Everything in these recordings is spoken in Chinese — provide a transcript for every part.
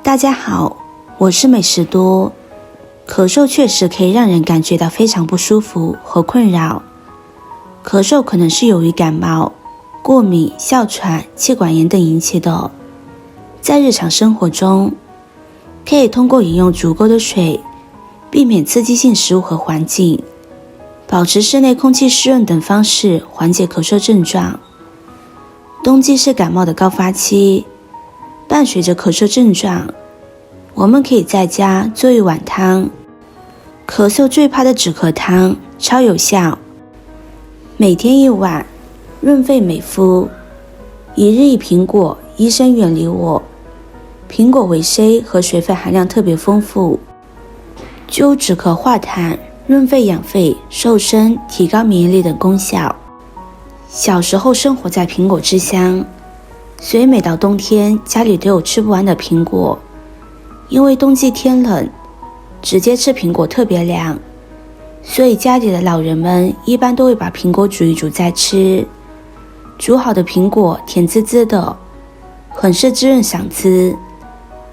大家好，我是美食多。咳嗽确实可以让人感觉到非常不舒服和困扰。咳嗽可能是由于感冒、过敏、哮喘、气管炎等引起的。在日常生活中，可以通过饮用足够的水，避免刺激性食物和环境，保持室内空气湿润等方式缓解咳嗽症状。冬季是感冒的高发期，伴随着咳嗽症状，我们可以在家做一碗汤，咳嗽最怕的止咳汤，超有效。每天一碗，润肺美肤。一日一苹果，医生远离我。苹果维 C 和水分含量特别丰富，具有止咳化痰、润肺养肺、瘦身、提高免疫力等功效。小时候生活在苹果之乡，所以每到冬天家里都有吃不完的苹果。因为冬季天冷，直接吃苹果特别凉，所以家里的老人们一般都会把苹果煮一煮再吃。煮好的苹果甜滋滋的，很是滋润嗓子，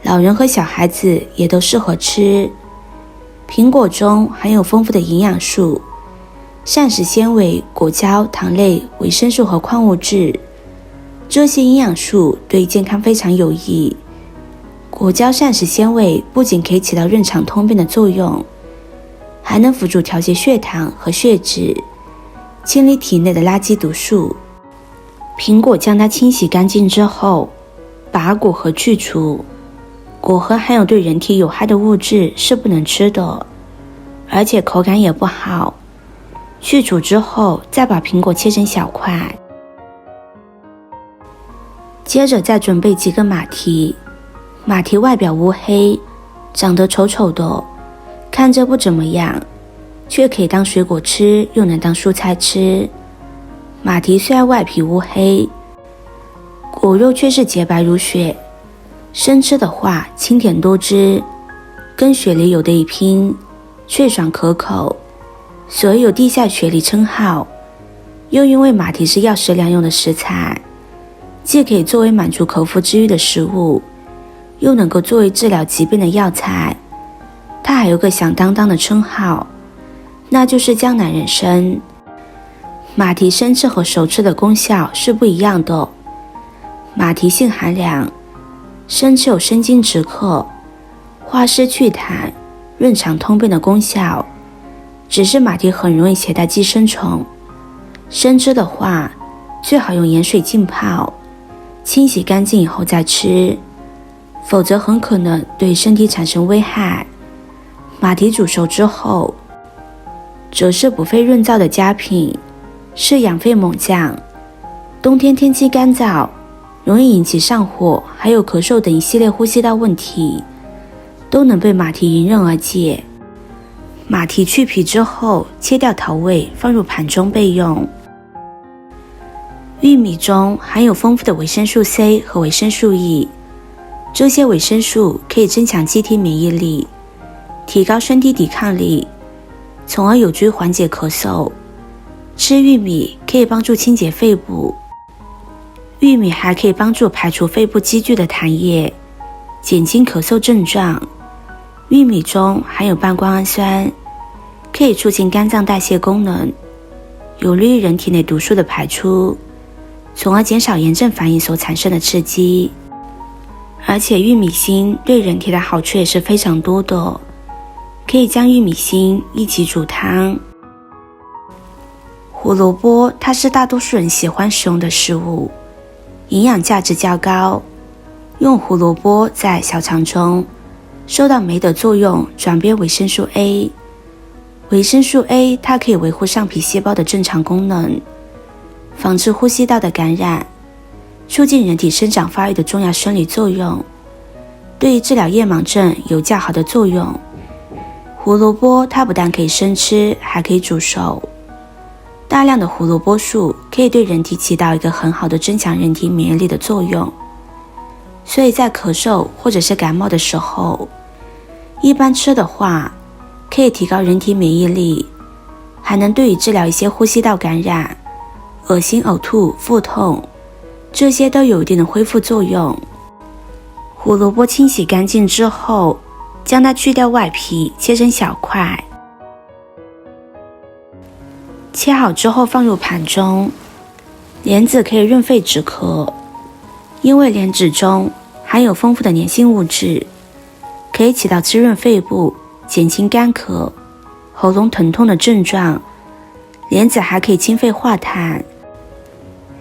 老人和小孩子也都适合吃。苹果中含有丰富的营养素、膳食纤维、果胶、糖类、维生素和矿物质，这些营养素对健康非常有益。果胶膳食纤维不仅可以起到润肠通便的作用，还能辅助调节血糖和血脂，清理体内的垃圾毒素。苹果将它清洗干净之后，把果核去除。果核含有对人体有害的物质，是不能吃的，而且口感也不好。去除之后，再把苹果切成小块。接着再准备几个马蹄。马蹄外表乌黑，长得丑丑的，看着不怎么样，却可以当水果吃，又能当蔬菜吃。马蹄虽然外皮乌黑，果肉却是洁白如雪，生吃的话清甜多汁，跟雪梨有得一拼，脆爽可口，所以有地下雪梨称号。又因为马蹄是药食两用的食材，既可以作为满足口腹之欲的食物，又能够作为治疗疾病的药材。它还有个响当当的称号，那就是江南人参。马蹄生吃和熟吃的功效是不一样的。马蹄性寒凉，生吃有生津止渴、化湿祛痰、润肠通便的功效，只是马蹄很容易携带寄生虫。生吃的话，最好用盐水浸泡，清洗干净以后再吃，否则很可能对身体产生危害。马蹄煮熟之后，则是补肺润燥的佳品，是养肺猛将。冬天天气干燥，容易引起上火，还有咳嗽等一系列呼吸道问题，都能被马蹄迎刃而解。马蹄去皮之后，切掉桃味，放入盘中备用。玉米中含有丰富的维生素 C 和维生素 E， 这些维生素可以增强机体免疫力，提高身体抵抗力，从而有助于缓解咳嗽。吃玉米可以帮助清洁肺部，玉米还可以帮助排除肺部积聚的痰液，减轻咳嗽症状。玉米中含有半胱氨酸，可以促进肝脏代谢功能，有利于人体内毒素的排出，从而减少炎症反应所产生的刺激。而且玉米芯对人体的好处也是非常多的，可以将玉米芯一起煮汤。胡萝卜它是大多数人喜欢使用的食物，营养价值较高。用胡萝卜在小肠中受到酶的作用，转变维生素 A。 维生素 A 它可以维护上皮细胞的正常功能，防治呼吸道的感染，促进人体生长发育的重要生理作用，对于治疗夜盲症有较好的作用。胡萝卜它不但可以生吃，还可以煮熟。大量的胡萝卜素可以对人体起到一个很好的增强人体免疫力的作用，所以在咳嗽或者是感冒的时候，一般吃的话可以提高人体免疫力，还能对于治疗一些呼吸道感染、恶心、呕吐、腹痛，这些都有一定的恢复作用。胡萝卜清洗干净之后，将它去掉外皮，切成小块。切好之后放入盘中。莲子可以润肺止咳，因为莲子中含有丰富的粘性物质，可以起到滋润肺部、减轻干咳、喉咙疼痛的症状。莲子还可以清肺化痰。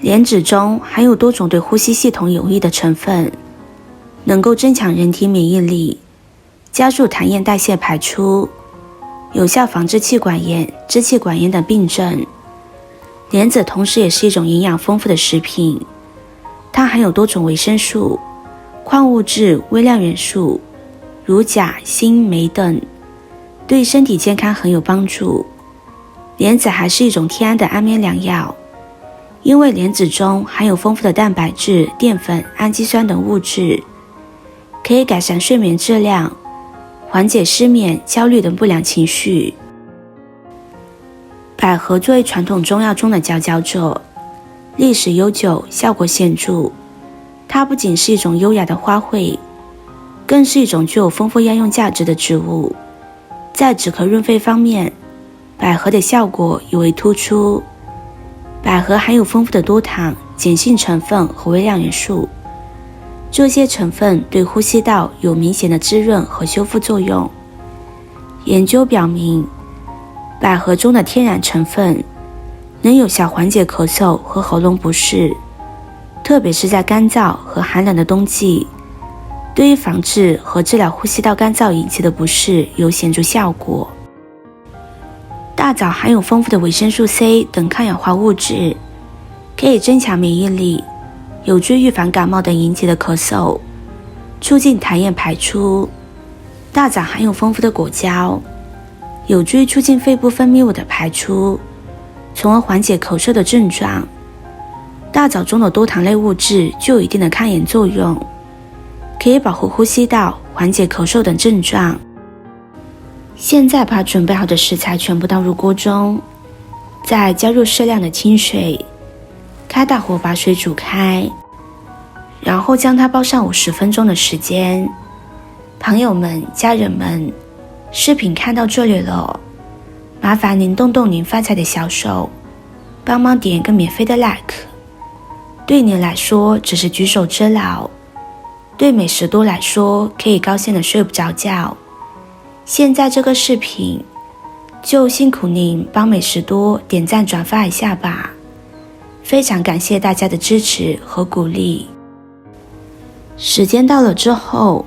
莲子中含有多种对呼吸系统有益的成分，能够增强人体免疫力，加速痰液代谢排出，有效防治气管炎、支气管炎等病症。莲子同时也是一种营养丰富的食品，它含有多种维生素、矿物质、微量元素，如钾、锌、镁等，对身体健康很有帮助。莲子还是一种天然的安眠良药，因为莲子中含有丰富的蛋白质、淀粉、氨基酸等物质，可以改善睡眠质量，缓解失眠、焦虑等不良情绪。百合作为传统中药中的佼佼者，历史悠久，效果显著。它不仅是一种优雅的花卉，更是一种具有丰富药用价值的植物。在止咳润肺方面，百合的效果尤为突出。百合含有丰富的多糖、碱性成分和微量元素，这些成分对呼吸道有明显的滋润和修复作用。研究表明，百合中的天然成分能有效缓解咳嗽和喉咙不适，特别是在干燥和寒冷的冬季，对于防治和治疗呼吸道干燥引起的不适有显著效果。大枣含有丰富的维生素 C 等抗氧化物质，可以增强免疫力，有助预防感冒等引起的咳嗽，促进痰液排出。大枣含有丰富的果胶，有助于促进肺部分泌物的排出，从而缓解咳嗽的症状。大枣中的多糖类物质具有一定的抗炎作用，可以保护呼吸道，缓解咳嗽等症状。现在把准备好的食材全部倒入锅中，再加入适量的清水，开大火把水煮开，然后将它煲上50分钟的时间。朋友们、家人们，视频看到这里了，麻烦您动动您发财的小手，帮忙点一个免费的 like。 对您来说只是举手之劳，对美食多来说可以高兴的睡不着觉。现在这个视频就辛苦您帮美食多点赞转发一下吧，非常感谢大家的支持和鼓励。时间到了之后，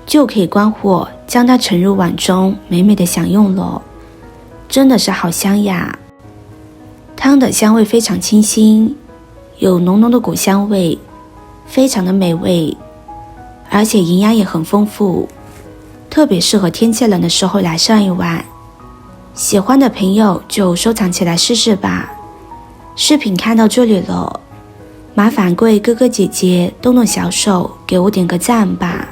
就可以关火，将它盛入碗中，美美的享用了。真的是好香呀！汤的香味非常清新，有浓浓的果香味，非常的美味，而且营养也很丰富，特别适合天气冷的时候来上一碗。喜欢的朋友就收藏起来试试吧。视频看到这里了，麻烦各位哥哥姐姐动动小手给我点个赞吧。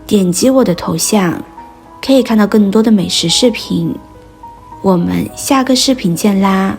点击我的头像，可以看到更多的美食视频。我们下个视频见啦！